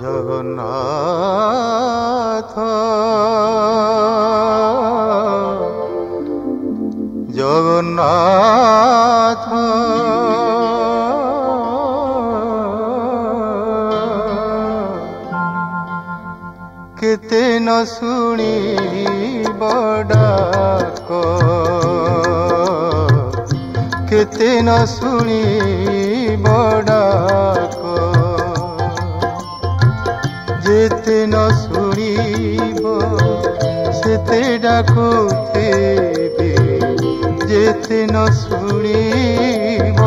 জগন্নাথ জগন্নাথ কেতে ন শুনিব ডাক কেতে ন শুনিব ডাক যেতে ন শুনিব সেতে ডাকুথিবি যেতে ন শুনিব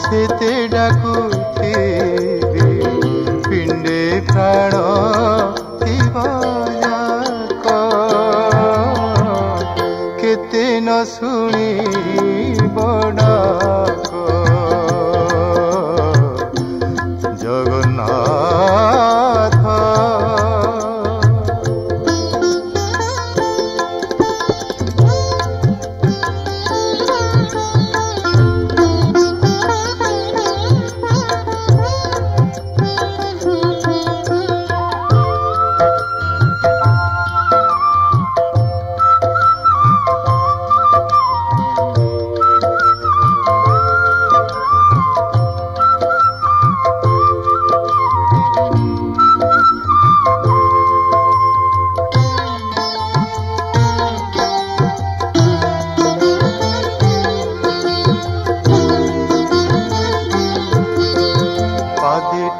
সেতে ডাকুথিবি পিণ্ডে প্রাণ কেতে ন শুনিব ডাক জগন্নাথ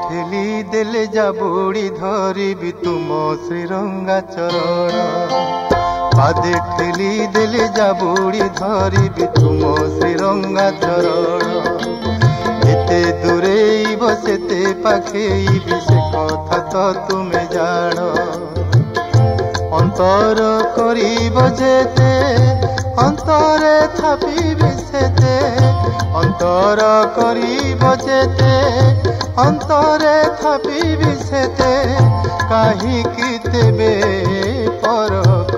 ঠেলি দেলে যাবুড়ি ধরিবি তুম শ্রীরঙ্গা চরণ পাদে ঠেলি দেলে যাবুড়ি ধরিবি তুম শ্রীরঙ্গা চরণ যেতে দূরেইব সেতে পাখেইবি সে কথা তো তুমি জাণ অন্তর করিব যেতে অন্তরে থাপিবি সেতে অন্তর করিব যেতে অন্তরে থাপিবি সেতে কাহিকি তেবে পরখ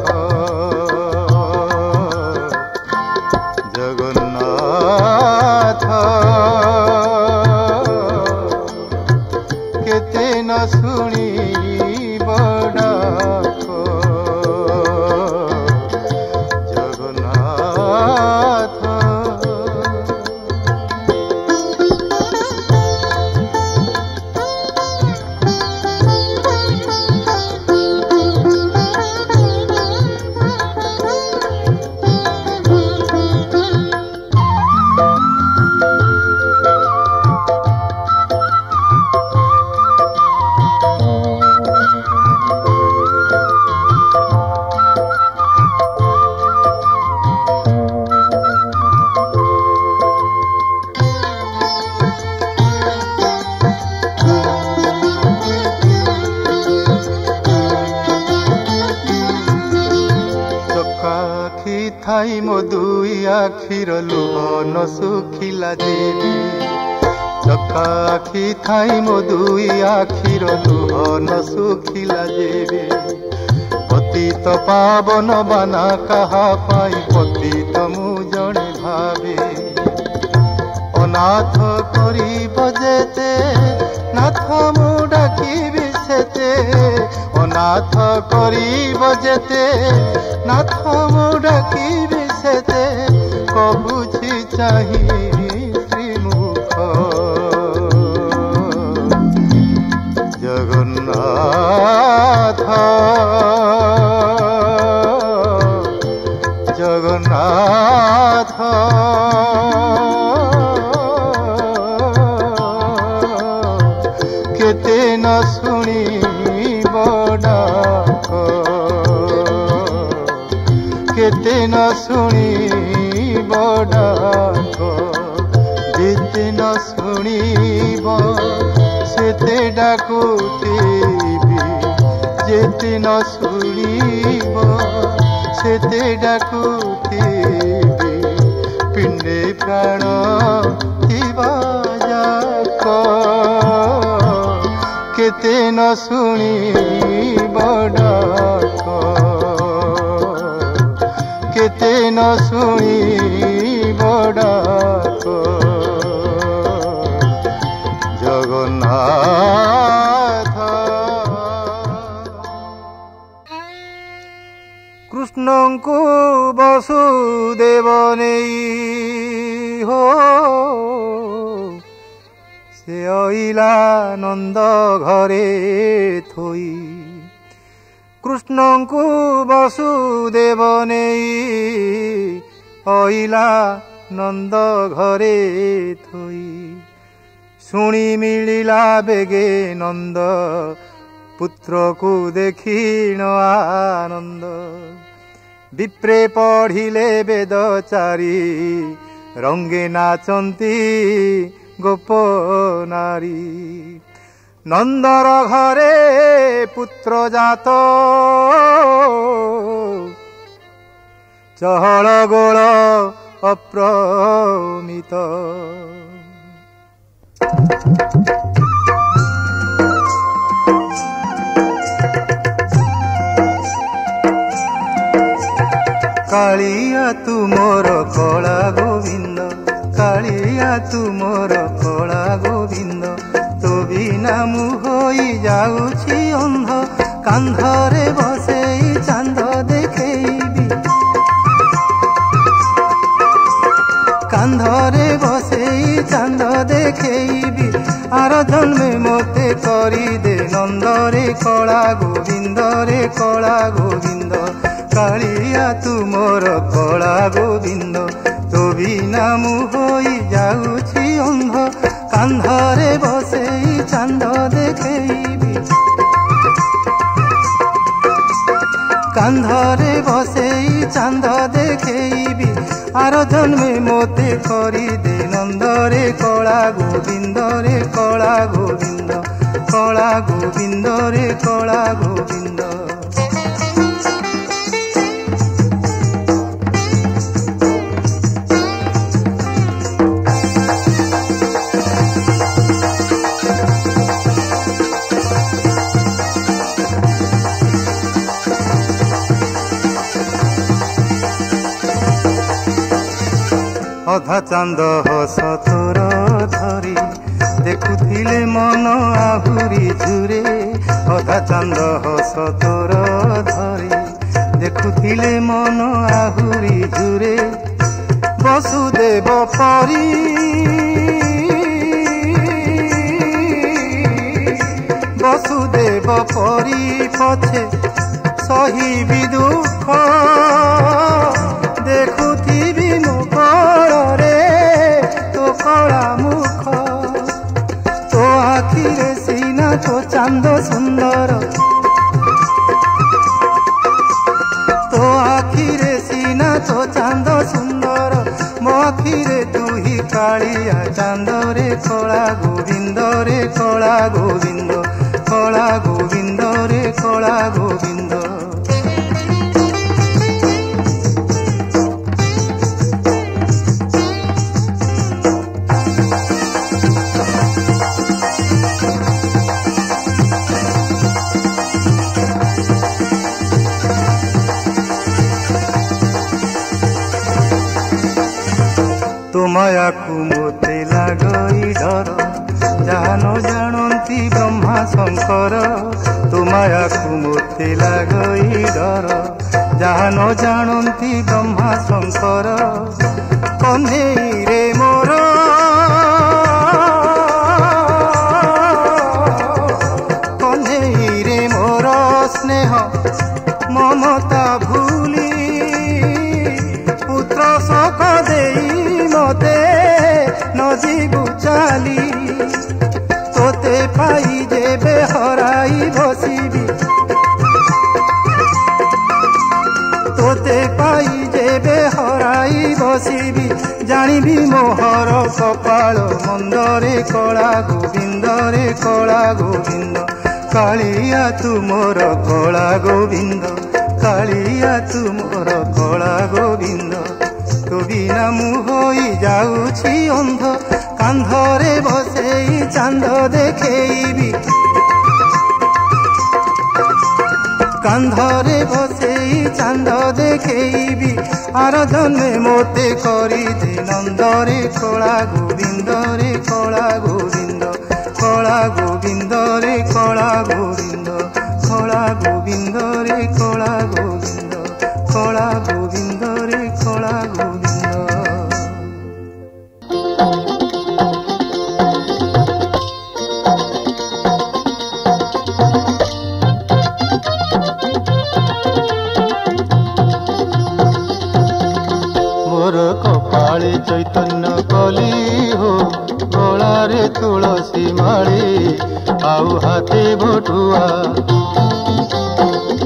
জগন্নাথ কেতে ন শুনিব ডাক জগন্নাথ ଥାଇ ମୋ ଦୁଇ ଆଖିର ଲୁହ ନ ଶୁଖିଲା ଦେବି ଚକା ଆଖି ଥାଇ ମୋ ଦୁଇ ଆଖିର ଲୁହ ନ ଶୁଖିଲା ଦେବି ପତିତ ପାବନ ବାନା କାହା ପାଇଁ ପତିତ ମୁଁ ଜଣେ ଭାବେ ଅନାଥ କରିବ ଯେତେ ନାଥ ମୁଁ ଡାକିବି ସେତେ অনাথ করিব যেতে নাথ মু ডাকিবি সেতে কবুছি চাহি শ্রীমুখ জগন্নাথ জগন্নাথ কেতে ন শুনিব ডাক কেতে ন শুনিব ডাক যেতে ন শুনিব সেতে ডাকুথিবি যেতে ন শুনিব সেতে ডাকুথিবি পিণ্ডে প্রাণ থিবা যাক কেতে ন শুনিব ডাক কেতে ন শুনিব ডাক জগন্নাথ କୃଷ୍ଣଙ୍କୁ ବସୁଦେବ ନେଇ ହୋ ସେ ଅଇଲା ନନ୍ଦ ଘରେ ଥୋଇ। କୃଷ୍ଣଙ୍କୁ ବସୁଦେବ ନେଇ ଅଇଲା ନନ୍ଦ ଘରେ ଥୋଇ। ଶୁଣି ମିଳିଲା ବେଗେ ନନ୍ଦ ପୁତ୍ରକୁ ଦେଖିଣ ଆନନ୍ଦ। ବିପ୍ରେ ପଢ଼ିଲେ ବେଦ ଚାରି ରଙ୍ଗେ ନାଚନ୍ତି ଗୋପ ନାରୀ। ନନ୍ଦର ଘରେ ପୁତ୍ର ଜାତ ଚହଳ ଗୋଳ ଅପ୍ରମିତ। କାଳିଆ ତୁ ମୋର କଳା ଗୋବିନ୍ଦ, କାଳିଆ ତୁ ମୋର କଳା ଗୋବିନ୍ଦ। ତୋ ବିନା ମୁଁ ହୋଇ ଯାଉଛି ଅନ୍ଧ, କାନ୍ଧରେ ବସେଇ ଚାନ୍ଦ ଦେଖେଇବି। କାନ୍ଧରେ ବସେଇ ଚାନ୍ଦ ଦେଖେଇବି। ଆର ଜନ୍ମେ ମୋତେ କରିଦେ ନନ୍ଦରେ କଳା ଗୋବିନ୍ଦରେ କଳା ଗୋବିନ୍ଦ। କାଳିଆ ତୁ ମୋର କଳା ଗୋବିନ୍ଦ, ତୋ ବିନା ମୁଁ ହୋଇ ଯାଉଛି ଅନ୍ଧ, କାନ୍ଧରେ ବସେଇ ଚାନ୍ଦ ଦେଖେଇବି। କାନ୍ଧରେ ବସେଇ ଚାନ୍ଦ ଦେଖେଇବି। ଆର ଜନ୍ମେ ମୋତେ କରିଦେ ନନ୍ଦରେ କଳା ଗୋବିନ୍ଦରେ କଳା ଗୋବିନ୍ଦ, କଳା ଗୋବିନ୍ଦରେ କଳା ଗୋବିନ୍ଦ। ଅଧା ଚାନ୍ଦ ହସ ତୋର ଧରି ଦେଖୁଥିଲେ ମନ ଆହୁରି ଝୁରେ। ଅଧା ଚାନ୍ଦ ହସ ତୋର ଧରି ଦେଖୁଥିଲେ ମନ ଆହୁରି ଝୁରେ। ବସୁଦେବ ପରି ବସୁଦେବ ପରି ପଛେ ସହିବି ଦୁଃଖ। ଦେଖୁଥିବି ମୋ କୋଳରେ ତୋ କଳା ମୁଖ। ତୋ ଆଖିରେ ସିନା ତୋ ଚାନ୍ଦ ସୁନ୍ଦର, ତୋ ଆଖିରେ ସିନା ତୋ ଚାନ୍ଦ ସୁନ୍ଦର। ମୋ ଆଖିରେ ତୁହି କାଳିଆ ଚାନ୍ଦରେ କଳା ଗୋବିନ୍ଦରେ କଳା ଗୋବିନ୍ଦ, କଳା ଗୋବିନ୍ଦରେ କଳା ଗୋବିନ୍ଦ। ତୋ ମାୟାକୁ ମୋତେ ଲାଗଇ ଡର, ଯାହା ନ ଜାଣନ୍ତି ବ୍ରହ୍ମା ଶଙ୍କର। ତୋ ମାୟାକୁ ମୋତେ ଲାଗଇ ଡର, ଯାହା ନ ଜାଣନ୍ତି ବ୍ରହ୍ମା ଶଙ୍କର। କହ୍ନେଇରେ ମୋର କହ୍ନେଇରେ ମୋର ସ୍ନେହ ମମତା ଭୁଲି ପୁତ୍ର ଶୋକ ଦେଇ ମତେ ନ ଯିବୁ ଚାଲି। ତୋତେ ପାଇ ଯେବେ ହରାଇ ବସିବି, ତୋତେ ପାଇ ଯେବେ ହରାଇ ବସିବି। ଜାଣିବି ମୋହର କପାଳ ମନ୍ଦରେ କଳା ଗୋବିନ୍ଦରେ କଳା ଗୋବିନ୍ଦ। କାଳିଆ ତୁ ମୋର କଳା ଗୋବିନ୍ଦ, କାଳିଆ ତୁ ମୋର କଳା ଗୋବିନ୍ଦ। ତୋ ବିନା ମୁଁ ହୋଇ ଯାଉଛି ଅନ୍ଧ, କାନ୍ଧରେ ବସେଇ ଚାନ୍ଦ ଦେଖେଇବି। କାନ୍ଧରେ ବସେଇ ଚାନ୍ଦ ଦେଖେଇବି। ଆର ଜନ୍ମେ ମୋତେ କରିଦେ ନନ୍ଦରେ କଳା ଗୋବିନ୍ଦରେ କଳା ଗୋବିନ୍ଦ, କଳା ଗୋବିନ୍ଦରେ କଳା ଗୋବିନ୍ଦ, କଳା ଗୋବିନ୍ଦରେ କଳା ଗୋବିନ୍ଦ, कपाळे चैतन्य कली हो गलारे तुलसी माळी आउ हाथे बटुआ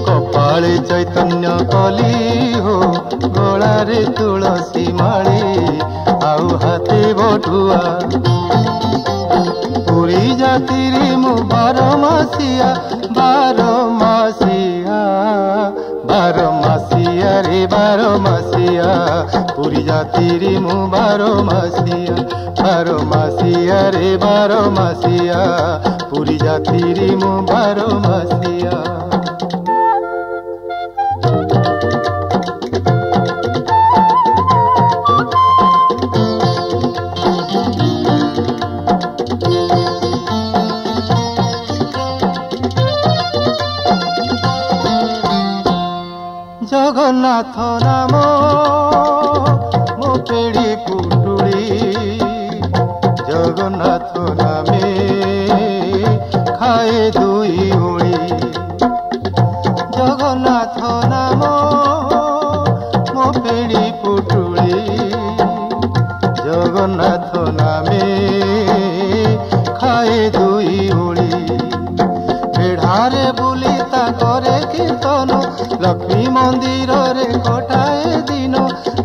कपाळे चैतन्य कली हो गलारे तुलसी माळी आउ हाथे बटुआ पुरी जाति रे मु 12 मासिया 12 मासिया 12 मासिया रे 12 मासिया पुरी जाति रे मु 12 मासिया 12 मासिया रे 12 मासिया पुरी जाति रे मु 12 मासिया जगन्नाथ नाम मो पेड़ी पुटुड़ी जगन्नाथ नामे खाए दुई ओली जगन्नाथ नाम मो पेड़ी पुटुड़ी जगन्नाथ नामे खाए दुई ओली बेढ़ारे बुली ता करे कीर्तन लक्ष्मी मंदिर रे कटाए दिन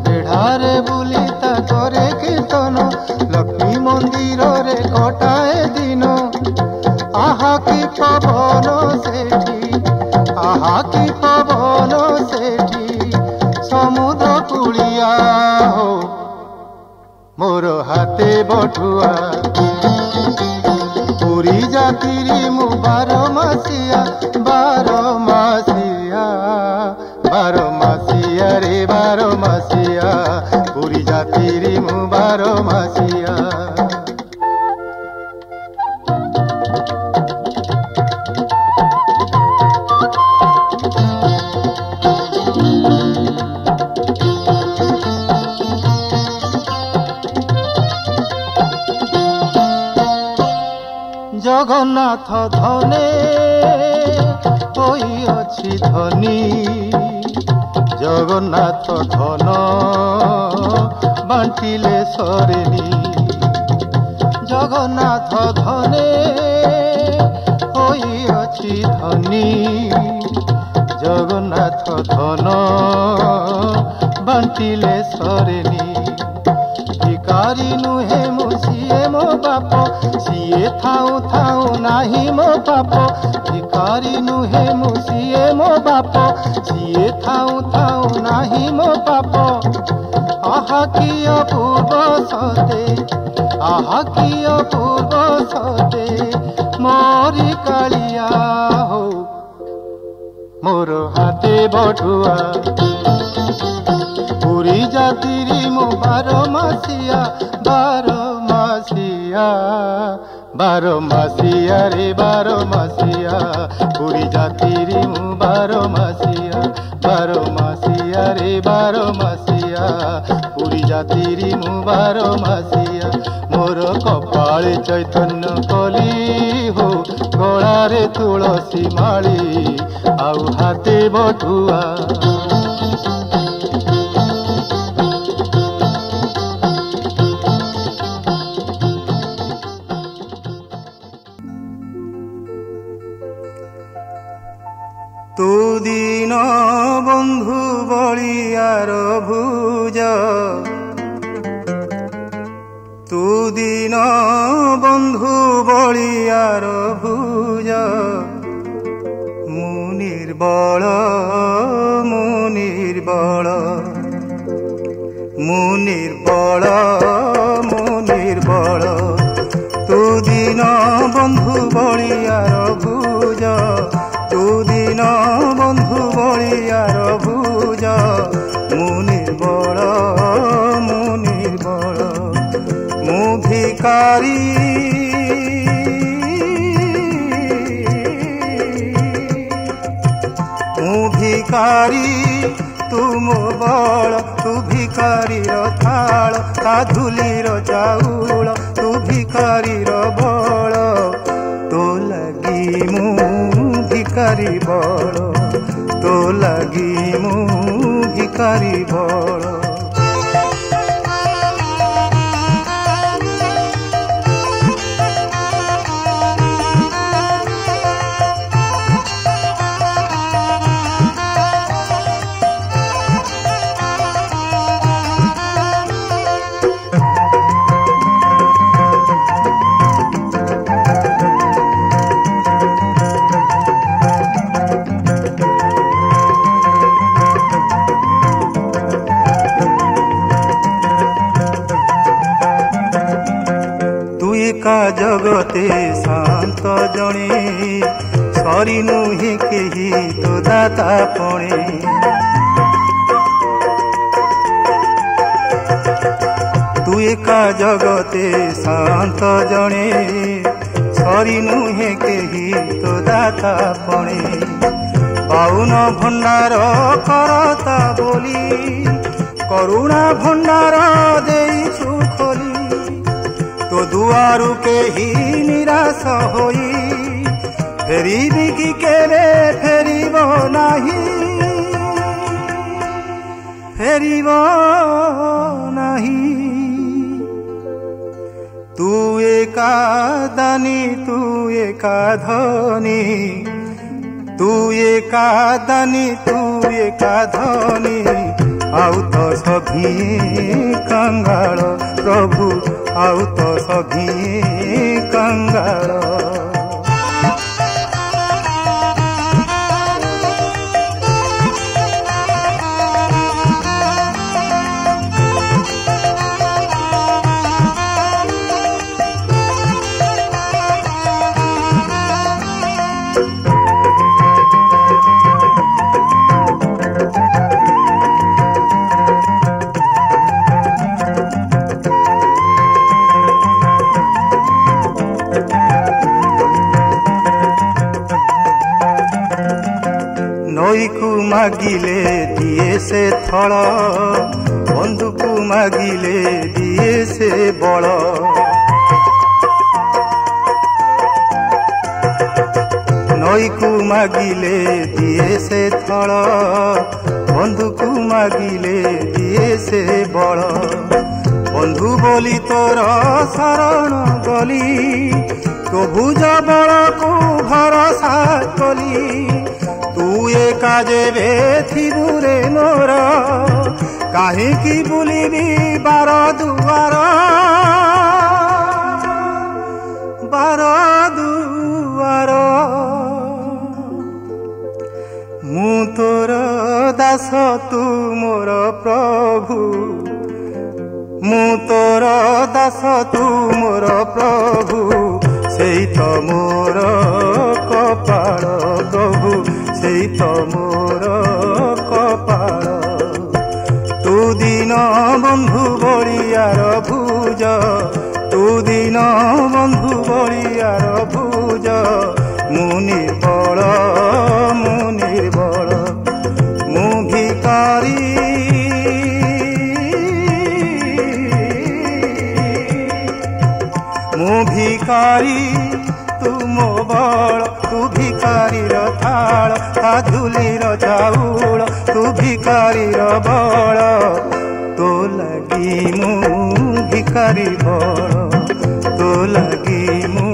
बेढ़ारे बुली ता करे कीर्तन लक्ष्मी मंदिर रे कटाए दिन आहा की पवन सेठी आहा की पवन सेठी समुद्र कूलिया हो मोर हाथे बटुआ पुरी जाति मु 12 मासिया 12 मासिया 12 मासिया रे 12 मासिया पुरी जाति मु 12 मासिया जगन्नाथ धने होई अछि धनी जगन्नाथ धन बांटिले सरेनी जगन्नाथ धने होई अछि धनी जगन्नाथ धन बांटिले सरेनी भिकारी नुहे मो सिए मो बाप सिए थाऊ थाऊ नाही मो बाप भिकारी नुहे मो सिए मो बाप सिए थाऊ थाऊ नाही मो बाप आहा की अपूर्व सते आहा की अपूर्व सते मोरी कालिया हो मोर हाथे बटुआ पुरी जाति मु 12 मासिया 12 मासिया 12 मासिया रे 12 मासिया पुरी जाति मु 12 मासिया 12 मासिया रे 12 मासिया पुरी जाति मु 12 मासिया मोर कपाळे चैतन्य कली हो गलारे तुलसी माळी आउ हाथे बटुआ तू दीन बंधु बलियार भुज तू दीन बंधु बलियार भुज मु निर्बल मु निर्बल मु निर्बल मु निर्बल तू दीन बंधु बलियार भुज तू दीन बंधु बलियार भुज मु निर्बल मु भिकारी मु भिकारी तू मो बल तू भिकारी थाल ता धूलीर चाउल तू भिकारी बल तो लगी मु भिकारी बल तो लगी मु भिकारी बल एका जगते शांत जणे सरी नुहे केही तो दाता पणे तू एका जगते शांत जणे सरी नुहे केही तो दाता पणे पाउन भंडार करता बोली करुणा भंडार देइछु खोली तो दुआरु केही निराश होई फेरिबि कि केबे फेरिबो नाही फेरिबो नाही तू एका दानी तू एका धनी तू एका दानी तू एका धनी आउ तो सभी कंगाल प्रभु आउ तो सभी कंगाल नई को मागिले दिए से थल बंधु को मागिले दिए से बल नई को मागिले दिए से थल बंधु को मागिले दिए से बल बंधु बोली तोर शरण गली तो भुज बल को भरोसा कली तू एका जेबे थिबुरे मोर काहेकि बुलिबी बार दुआर बार दुआर मु तोर दास तू मोर प्रभु मु तोर दास तू मोर प्रभु सेई तो मोर कपाळ प्रभु सेई तो मोर कपाळ तू दिन बंधु बलियार भुज तू दिन बंधु बलियार भुज मु निर्बल मु भिकारी मु भिकारी तू मो बल तू भिकारी थाल ता धूलीर चाउल तू भिकारी बल तो लगी मु भिकारी बल तो लगी मु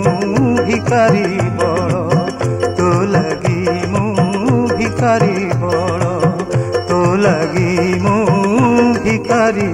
भिकारी बल तो लगी मु भिकारी बल तो लगी मु भिकारी